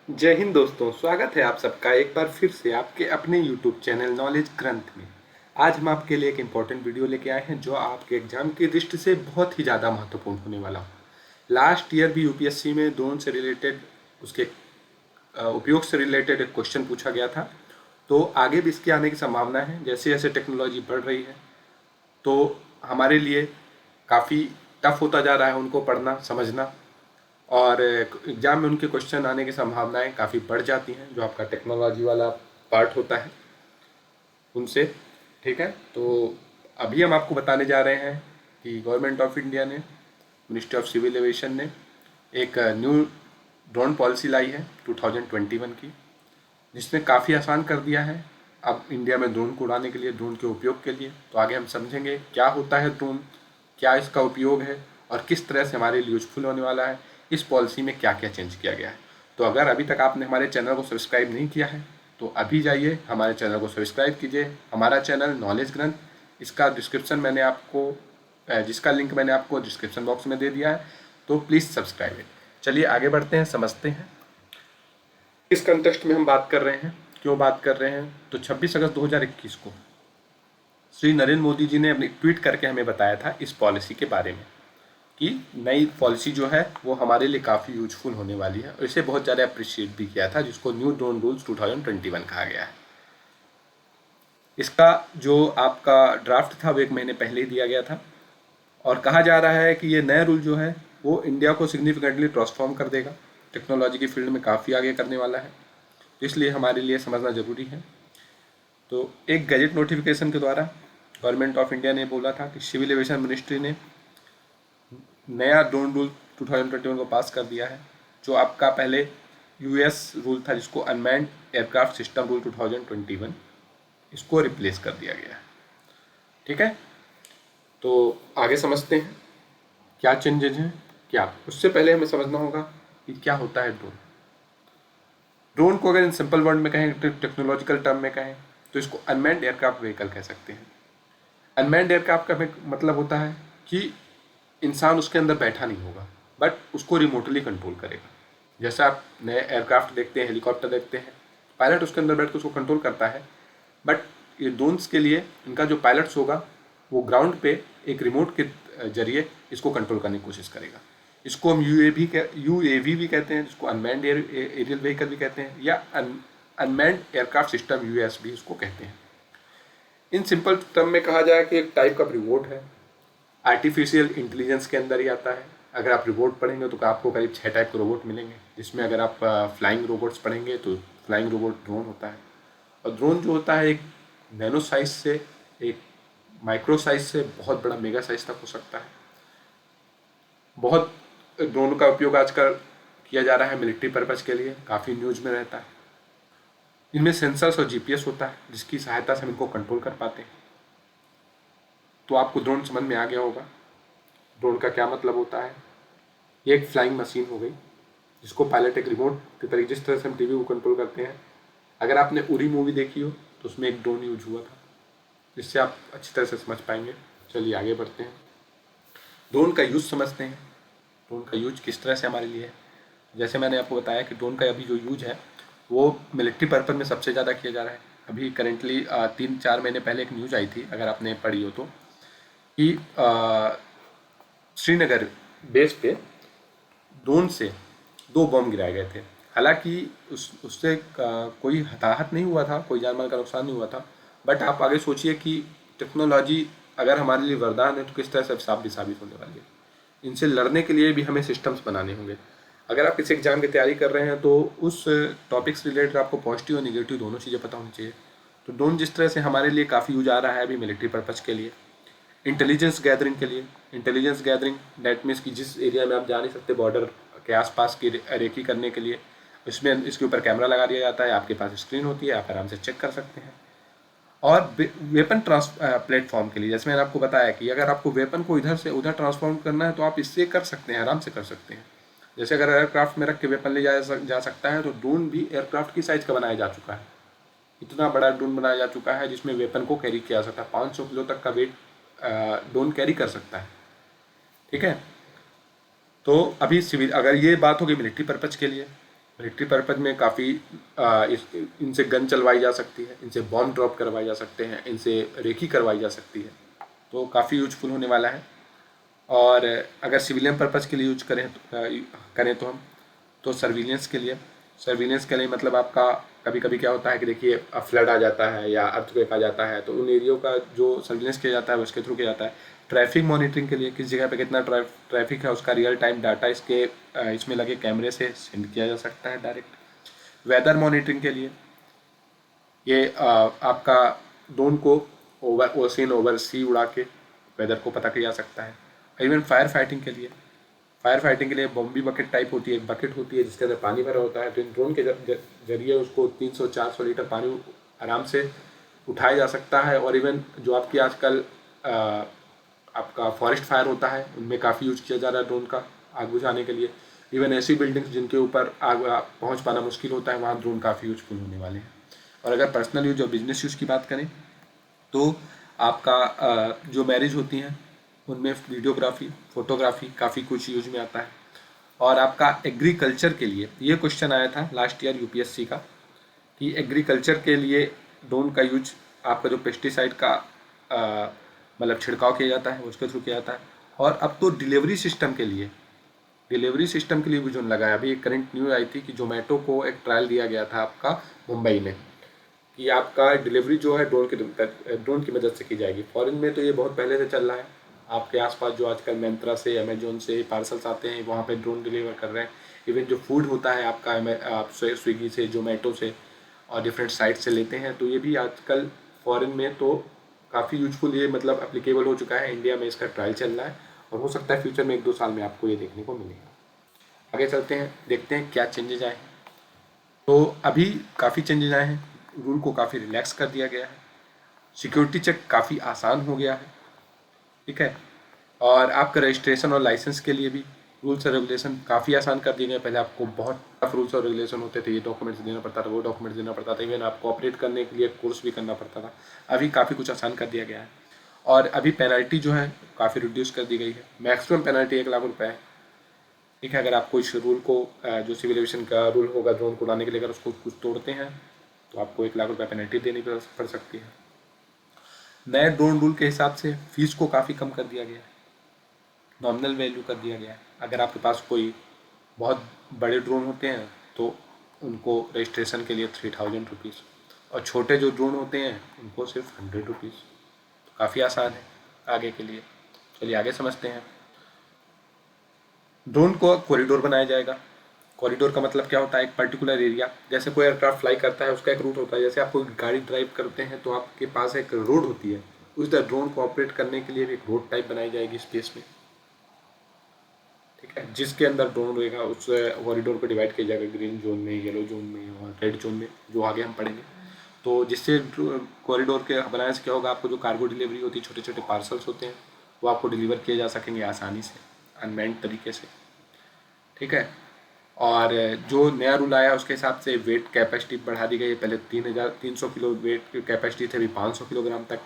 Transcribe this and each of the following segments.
जय हिंद दोस्तों, स्वागत है आप सबका एक बार फिर से आपके अपने YouTube चैनल नॉलेज ग्रंथ में। आज हम आपके लिए एक इम्पोर्टेंट वीडियो लेके आए हैं जो आपके एग्जाम की दृष्टि से बहुत ही ज़्यादा महत्वपूर्ण होने वाला हो। लास्ट ईयर भी यूपीएससी में ड्रोन से रिलेटेड उसके उपयोग से रिलेटेड एक क्वेश्चन पूछा गया था। तो आगे भी इसके आने की संभावना है। जैसे जैसे टेक्नोलॉजी बढ़ रही है तो हमारे लिए काफ़ी टफ होता जा रहा है उनको पढ़ना समझना, और एग्जाम में उनके क्वेश्चन आने की संभावनाएं काफ़ी बढ़ जाती हैं जो आपका टेक्नोलॉजी वाला पार्ट होता है उनसे। ठीक है, तो अभी हम आपको बताने जा रहे हैं कि गवर्नमेंट ऑफ इंडिया ने, मिनिस्ट्री ऑफ सिविल एविएशन ने एक न्यू ड्रोन पॉलिसी लाई है 2021 की, जिसने काफ़ी आसान कर दिया है अब इंडिया में ड्रोन को उड़ाने के लिए, ड्रोन के उपयोग के लिए। तो आगे हम समझेंगे क्या होता है ड्रोन, क्या इसका उपयोग है और किस तरह से हमारे लिए यूजफुल होने वाला है, इस पॉलिसी में क्या क्या चेंज किया गया है। तो अगर अभी तक आपने हमारे चैनल को सब्सक्राइब नहीं किया है तो अभी जाइए हमारे चैनल को सब्सक्राइब कीजिए। हमारा चैनल नॉलेज ग्रंथ, इसका डिस्क्रिप्शन मैंने आपको जिसका लिंक मैंने आपको डिस्क्रिप्शन बॉक्स में दे दिया है, तो प्लीज़ सब्सक्राइब। चलिए आगे बढ़ते हैं, समझते हैं किस कंटेक्स्ट में हम बात कर रहे हैं, क्यों बात कर रहे हैं। तो 26 अगस्त 2021 को श्री नरेंद्र मोदी जी ने अपनी ट्वीट करके हमें बताया था इस पॉलिसी के बारे में कि नई पॉलिसी जो है वो हमारे लिए काफ़ी यूजफुल होने वाली है, और इसे बहुत ज़्यादा अप्रिशिएट भी किया था, जिसको न्यू ड्रोन रूल्स 2021 कहा गया है। इसका जो आपका ड्राफ्ट था वो 1 महीने पहले ही दिया गया था, और कहा जा रहा है कि ये नया रूल जो है वो इंडिया को सिग्निफिकेंटली ट्रांसफॉर्म कर देगा, टेक्नोलॉजी की फील्ड में काफ़ी आगे करने वाला है। तो इसलिए हमारे लिए समझना ज़रूरी है। तो एक गैजेट नोटिफिकेशन के द्वारा गवर्नमेंट ऑफ इंडिया ने बोला था कि सिविल एविएशन मिनिस्ट्री ने नया ड्रोन रूल 2021 को पास कर दिया है, जो आपका पहले यूएस रूल था जिसको अनमैन्ड एयरक्राफ्ट सिस्टम रूल 2021, इसको रिप्लेस कर दिया गया है। ठीक है, तो आगे समझते हैं क्या चेंजेज हैं। क्या उससे पहले हमें समझना होगा कि क्या होता है ड्रोन। ड्रोन को अगर इन सिंपल वर्ड में कहें, टेक्नोलॉजिकल टर्म में कहें, तो इसको अनमैन्ड एयरक्राफ्ट व्हीकल कह सकते हैं। अनमैन्ड एयरक्राफ्ट का मतलब होता है कि इंसान उसके अंदर बैठा नहीं होगा, बट उसको रिमोटली कंट्रोल करेगा। जैसे आप नए एयरक्राफ्ट देखते हैं, हेलीकॉप्टर देखते हैं, पायलट उसके अंदर बैठ कर उसको कंट्रोल करता है, बट ये ड्रोन्स के लिए इनका जो पायलट्स होगा वो ग्राउंड पे एक रिमोट के जरिए इसको कंट्रोल करने की कोशिश करेगा। इसको हम यूएवी भी कहते हैं, जिसको अनमैन्ड एरियल व्हीकल भी कहते हैं, या अनमैन्ड एयरक्राफ्ट सिस्टम यूएस भी इसको कहते हैं। इन सिंपल टर्म में कहा जाए कि एक टाइप का रिवोट है, आर्टिफिशियल इंटेलिजेंस के अंदर ही आता है। अगर आप रोबोट पढ़ेंगे तो आपको करीब 6 टाइप के रोबोट मिलेंगे, जिसमें अगर आप फ्लाइंग रोबोट्स पढ़ेंगे तो फ्लाइंग रोबोट ड्रोन होता है। और ड्रोन जो होता है एक नैनो साइज से, एक माइक्रो साइज से बहुत बड़ा मेगा साइज तक हो सकता है। बहुत ड्रोन का उपयोग आजकल किया जा रहा है मिलिट्री पर्पज़ के लिए, काफ़ी न्यूज़ में रहता है। इनमें सेंसर्स और जीपीएस होता है जिसकी सहायता से हम इनको कंट्रोल कर पाते हैं। तो आपको ड्रोन समझ में आ गया होगा ड्रोन का क्या मतलब होता है। ये एक फ्लाइंग मशीन हो गई जिसको पायलट एक रिमोट के तरीके, जिस तरह से हम टीवी को कंट्रोल करते हैं। अगर आपने उरी मूवी देखी हो तो उसमें एक ड्रोन यूज हुआ था, जिससे आप अच्छी तरह से समझ पाएंगे। चलिए आगे बढ़ते हैं, ड्रोन का यूज समझते हैं। ड्रोन का यूज किस तरह से हमारे लिए है। जैसे मैंने आपको बताया कि ड्रोन का अभी जो यूज है वो मिलिट्री पर्पज में सबसे ज़्यादा किया जा रहा है। अभी करेंटली 3-4 महीने पहले एक न्यूज़ आई थी, अगर आपने पढ़ी हो तो, कि श्रीनगर बेस पे ड्रोन से 2 बम गिराए गए थे। हालांकि उससे कोई हताहत नहीं हुआ था, कोई जानमाल का नुकसान नहीं हुआ था, बट आप आगे सोचिए कि टेक्नोलॉजी अगर हमारे लिए वरदान है तो किस तरह से साफ भी साबित होने वाली है। इनसे लड़ने के लिए भी हमें सिस्टम्स बनाने होंगे। अगर आप किसी एग्जाम की तैयारी कर रहे हैं तो उस टॉपिक से रिलेटेड आपको पॉजिटिव और निगेटिव दोनों चीज़ें पता होनी चाहिए। तो ड्रोन जिस तरह से हमारे लिए काफ़ी यूज आ रहा है अभी मिलिट्री पर्पज़ के लिए, इंटेलिजेंस गैदरिंग के लिए। इंटेलिजेंस गैदरिंग डेट मीन्स कि जिस एरिया में आप जा नहीं सकते, बॉर्डर के आसपास की रेकी करने के लिए, इसमें इसके ऊपर कैमरा लगा दिया जाता है, आपके पास स्क्रीन होती है, आप आराम से चेक कर सकते हैं। और वेपन प्लेटफॉर्म के लिए, जैसे मैंने आपको बताया कि अगर आपको वेपन को इधर से उधर ट्रांसफॉर्म करना है तो आप इससे कर सकते हैं, आराम से कर सकते हैं। जैसे अगर एयरक्राफ्ट में रख के वेपन ले जा सकता है, तो ड्रोन भी एयरक्राफ्ट की साइज का बनाया जा चुका है। इतना बड़ा ड्रोन बनाया जा चुका है जिसमें वेपन को कैरी किया जा सकता है। 500 किलो तक का वेट ड्रोन कैरी कर सकता है। ठीक है, तो अभी सिविल, अगर ये बात होगी मिलिट्री पर्पज के लिए, मिलिट्री पर्पज़ में काफ़ी इनसे गन चलवाई जा सकती है, इनसे बॉम्ब ड्रॉप करवाए जा सकते हैं, इनसे रेकी करवाई जा सकती है, तो काफ़ी यूजफुल होने वाला है। और अगर सिविलियन पर्पज़ के लिए यूज करें तो हम तो सर्विलेंस के लिए मतलब आपका कभी कभी क्या होता है कि देखिए फ्लड आ जाता है या अर्थक्वेक आ जाता है, तो उन एरियो का जो सर्विलेंस किया जाता है उसके थ्रू किया जाता है। ट्रैफिक मॉनिटरिंग के लिए किस जगह पे कितना ट्रैफिक है उसका रियल टाइम डाटा इसमें लगे कैमरे से सेंड किया जा सकता है डायरेक्ट। वेदर मॉनिटरिंग के लिए ये आपका ड्रोन को ओवर ओशन ओवर सी उड़ा के वेदर को पता किया जा सकता है। इवन फायर फाइटिंग के लिए बॉम्बी बकेट टाइप होती है, एक बकेट होती है जिसके अंदर पानी भरा होता है, तो इन ड्रोन के जरिए उसको 300-400 लीटर पानी आराम से उठाया जा सकता है। और इवन जो आपकी आजकल आपका फॉरेस्ट फायर होता है उनमें काफ़ी यूज किया जा रहा है ड्रोन का आग बुझाने के लिए। इवन ऐसी बिल्डिंग्स जिनके ऊपर आग पहुंच पाना मुश्किल होता है वहाँ ड्रोन काफ़ी यूजफुल होने वाले हैं। और अगर पर्सनल यूज और बिजनेस यूज की बात करें तो आपका जो मैरिज होती हैं उनमें वीडियोग्राफी फोटोग्राफी काफ़ी कुछ यूज में आता है। और आपका एग्रीकल्चर के लिए ये क्वेश्चन आया था लास्ट ईयर यूपीएससी का कि एग्रीकल्चर के लिए ड्रोन का यूज आपका जो पेस्टिसाइड का मतलब छिड़काव किया जाता है उसके थ्रू किया जाता है। और अब तो डिलीवरी सिस्टम के लिए भी ड्रोन लगाया। अभी एक करंट न्यूज़ आई थी कि जोमेटो को एक ट्रायल दिया गया था आपका मुंबई में कि आपका डिलीवरी जो है ड्रोन की मदद से की जाएगी। फॉरेन में तो ये बहुत पहले से चल रहा है। आपके आसपास जो आजकल मिंत्रा से अमेजोन से पार्सल्स आते हैं वहाँ पे ड्रोन डिलीवर कर रहे हैं। इवन जो फूड होता है आपका आप स्विगी से जोमेटो से और डिफरेंट साइट से लेते हैं, तो ये भी आजकल फॉरेन में तो काफ़ी यूजफुल ये मतलब एप्लीकेबल हो चुका है। इंडिया में इसका ट्रायल चल रहा है और हो सकता है फ्यूचर में 1-2 साल में आपको ये देखने को मिलेगा। आगे चलते हैं, देखते हैं क्या चेंजेज आए। तो अभी काफ़ी चेंजेज आए हैं, रूल को काफ़ी रिलैक्स कर दिया गया है, सिक्योरिटी चेक काफ़ी आसान हो गया है, ठीक है। और आपका रजिस्ट्रेशन और लाइसेंस के लिए भी रूल्स और रेगुलेशन काफ़ी आसान कर दिए गए। पहले आपको बहुत टफ रूल्स और रेगुलेशन होते थे, ये डॉक्यूमेंट्स देना पड़ता था, वो डॉक्यूमेंट्स देना पड़ता था, इवन आपको ऑपरेट करने के लिए कोर्स भी करना पड़ता था। अभी काफ़ी कुछ आसान कर दिया गया है। और अभी पेनल्टी जो है काफ़ी रिड्यूस कर दी गई है। मैक्सिमम पेनल्टी 1 लाख रुपए है, ठीक है। अगर आप कोई रूल को जो सिविल एविएशन का रूल होगा ड्रोन को उड़ाने के लिए अगर उसको कुछ तोड़ते हैं तो आपको 1 लाख रुपए पेनल्टी देनी पड़ सकती है। नए ड्रोन रूल के हिसाब से फीस को काफ़ी कम कर दिया गया है, नॉमिनल वैल्यू कर दिया गया है। अगर आपके पास कोई बहुत बड़े ड्रोन होते हैं तो उनको रजिस्ट्रेशन के लिए 3000 रुपीज़, और छोटे जो ड्रोन होते हैं उनको सिर्फ 100 रुपीज़। तो काफ़ी आसान है आगे के लिए। चलिए आगे समझते हैं। ड्रोन को कॉरिडोर बनाया जाएगा। कॉरिडोर का मतलब क्या होता है, एक पर्टिकुलर एरिया, जैसे कोई एयरक्राफ्ट फ्लाई करता है उसका एक रूट होता है। जैसे आप कोई गाड़ी ड्राइव करते हैं तो आपके पास एक रोड होती है, उस तरह ड्रोन को ऑपरेट करने के लिए भी एक रोड टाइप बनाई जाएगी स्पेस में, ठीक है। जिसके अंदर ड्रोन रहेगा उस कॉरिडोर को डिवाइड किया जाएगा ग्रीन जोन में, येलो जोन में और रेड जोन में, जो आगे हम पढ़ेंगे। तो जिससे कॉरिडोर के बनाने से क्या होगा, आपको जो कार्गो डिलीवरी होती है, छोटे छोटे पार्सल्स होते हैं, वो आपको डिलीवर किए जा सकेंगे आसानी से, अनमैन्ड तरीके से, ठीक है। और जो नया रूल आया उसके हिसाब से वेट कैपेसिटी बढ़ा दी गई है। पहले 3,300 किलो वेट की कैपेसिटी थी, अभी 500 किलोग्राम तक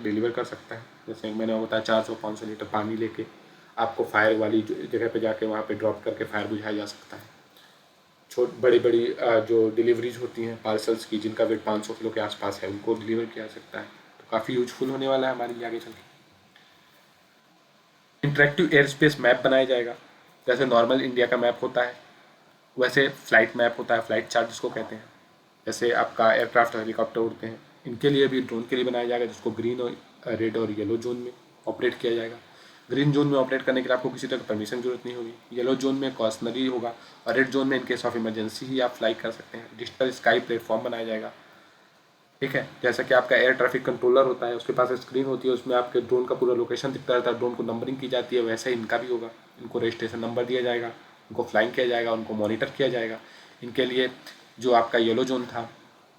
डिलीवर कर सकता है। जैसे मैंने बताया 400-500 लीटर पानी लेके आपको फायर वाली जगह पे जाके वहाँ पे ड्रॉप करके फायर बुझाया जा सकता है। बड़ी बड़ी जो डिलीवरीज होती हैं पार्सल्स की जिनका वेट 500 किलो के आसपास है उनको डिलीवर किया जा सकता है। तो काफ़ी यूजफुल होने वाला है हमारे लिए आगे चल के। इंटरेक्टिव एयर स्पेस मैप बनाया जाएगा। जैसे नॉर्मल इंडिया का मैप होता है वैसे फ्लाइट मैप होता है, फ्लाइट चार्ट जिसको कहते हैं। जैसे आपका एयरक्राफ्ट हेलीकॉप्टर उड़ते हैं, इनके लिए भी ड्रोन के लिए बनाया जाएगा, जिसको ग्रीन और रेड और येलो जोन में ऑपरेट किया जाएगा। ग्रीन जोन में ऑपरेट करने के लिए आपको किसी तरह की परमिशन की जरूरत नहीं होगी। येलो जोन में कॉशनरी होगा और रेड जोन में इन केस ऑफ इमरजेंसी ही आप फ्लाई कर सकते हैं। डिजिटल स्काई प्लेटफॉर्म बनाया जाएगा, ठीक है। जैसा कि आपका एयर ट्रैफिक कंट्रोलर होता है, उसके पास स्क्रीन होती है, उसमें आपके ड्रोन का पूरा लोकेशन दिखता रहता है, ड्रोन को नंबरिंग की जाती है, वैसे ही इनका भी होगा। इनको रजिस्ट्रेशन नंबर दिया जाएगा, उनको फ्लाइंग किया जाएगा, उनको मॉनिटर किया जाएगा। इनके लिए जो आपका येलो जोन था,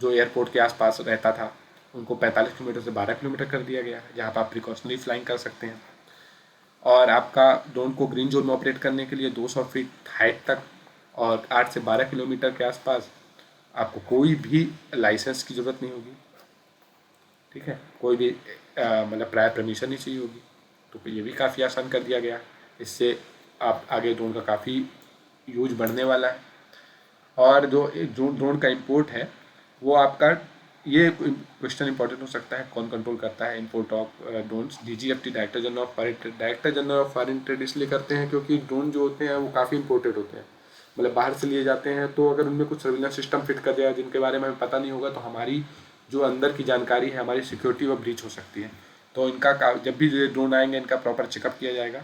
जो एयरपोर्ट के आसपास रहता था, उनको 45 किलोमीटर से 12 किलोमीटर कर दिया गया है, जहाँ पर आप प्रिकॉशनरी फ्लाइंग कर सकते हैं। और आपका ड्रोन को ग्रीन जोन में ऑपरेट करने के लिए 200 फीट हाइट तक और 8 से 12 किलोमीटर के आसपास आपको कोई भी लाइसेंस की ज़रूरत नहीं होगी, ठीक है। कोई भी मतलब प्रायर परमिशन नहीं चाहिए होगी। तो ये भी काफ़ी आसान कर दिया गया। इससे आप आगे ड्रोन का काफ़ी यूज बढ़ने वाला है। और जो ड्रोन का इंपोर्ट है वो आपका, ये क्वेश्चन इंपॉर्टेंट हो सकता है, कौन कंट्रोल करता है import of drones? DGFT, director general of foreign trade. Director general of foreign trade इसलिए करते हैं क्योंकि ड्रोन जो होते हैं वो काफ़ी इंपोर्टेड होते हैं, मतलब बाहर से लिए जाते हैं। तो अगर उनमें कुछ सर्विलेंस सिस्टम फिट कर दिया जिनके बारे में हमें पता नहीं होगा, तो हमारी जो अंदर की जानकारी है, हमारी सिक्योरिटी, वो ब्रीच हो सकती है। तो इनका जब भी ड्रोन आएंगे इनका प्रॉपर चेकअप किया जाएगा।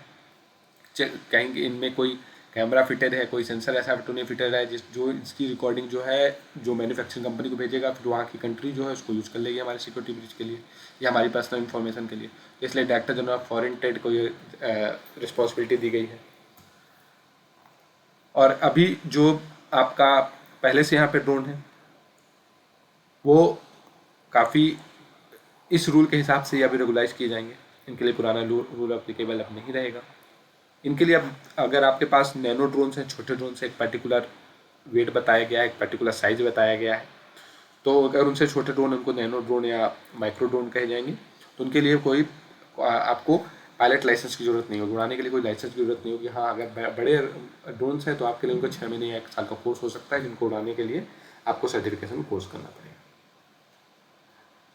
कहेंगे इनमें कोई कैमरा फिटेड है, कोई सेंसर ऐसा तो नहीं फिटेड है जो इसकी रिकॉर्डिंग जो है जो मैन्युफैक्चरिंग कंपनी को भेजेगा, फिर वहाँ की कंट्री जो है उसको यूज़ कर लेगी हमारी सिक्योरिटी ब्रीच के लिए या हमारी पर्सनल इन्फॉर्मेशन के लिए। इसलिए director general of foreign trade को ये रिस्पॉन्सिबिलिटी दी गई है। और अभी जो आपका पहले से यहाँ पे ड्रोन है वो काफ़ी इस रूल के हिसाब से अभी रेगुलाइज किए जाएंगे। इनके लिए पुराना रूल अप्लीकेबल अब नहीं रहेगा। इनके लिए अब अगर आपके पास नैनो ड्रोन्स हैं, छोटे ड्रोन से एक पर्टिकुलर वेट बताया गया है, एक पर्टिकुलर साइज बताया गया है, तो अगर उनसे छोटे ड्रोन उनको नैनो ड्रोन या माइक्रो ड्रोन कहे जाएंगे, तो उनके लिए कोई आपको पायलट लाइसेंस की ज़रूरत नहीं होगी, उड़ाने के लिए कोई लाइसेंस की ज़रूरत नहीं होगी। हाँ, अगर बड़े ड्रोन्स हैं तो आपके लिए उनको 6 महीने या 1 साल का कोर्स हो सकता है, जिनको उड़ाने के लिए आपको सर्टिफिकेशन कोर्स करना पड़ेगा।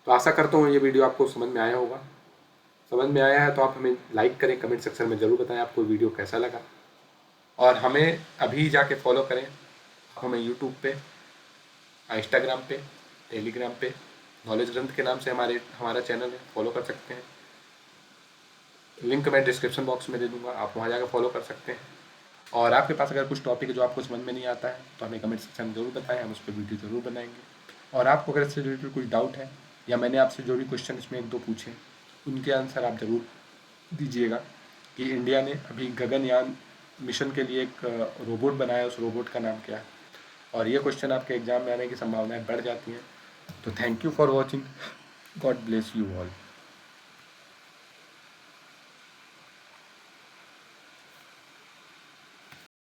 तो आशा करता हूँ ये वीडियो आपको समझ में आया होगा। समझ में आया है तो आप हमें लाइक करें, कमेंट सेक्शन में ज़रूर बताएं आपको वीडियो कैसा लगा। और हमें अभी जाके फॉलो करें। आप हमें यूट्यूब पे, इंस्टाग्राम पे, टेलीग्राम पे नॉलेज ग्रंथ के नाम से हमारा चैनल है, फॉलो कर सकते हैं। लिंक मैं डिस्क्रिप्शन बॉक्स में दे दूंगा, आप वहाँ जाकर फॉलो कर सकते हैं। और आपके पास अगर कुछ टॉपिक है जो आपको समझ में नहीं आता है तो हमें कमेंट सेक्शन में ज़रूर बताएं, हम उस पर वीडियो ज़रूर बनाएंगे। और आपको अगर इससे रिलेटेड कुछ डाउट है या मैंने आपसे जो भी क्वेश्चन इसमें 1-2 पूछे उनके आंसर आप ज़रूर दीजिएगा। कि इंडिया ने अभी गगनयान मिशन के लिए एक रोबोट बनाया, उस रोबोट का नाम क्या है? और ये क्वेश्चन आपके एग्जाम में आने की संभावनाएं बढ़ जाती हैं। तो thank you for watching. God bless you all.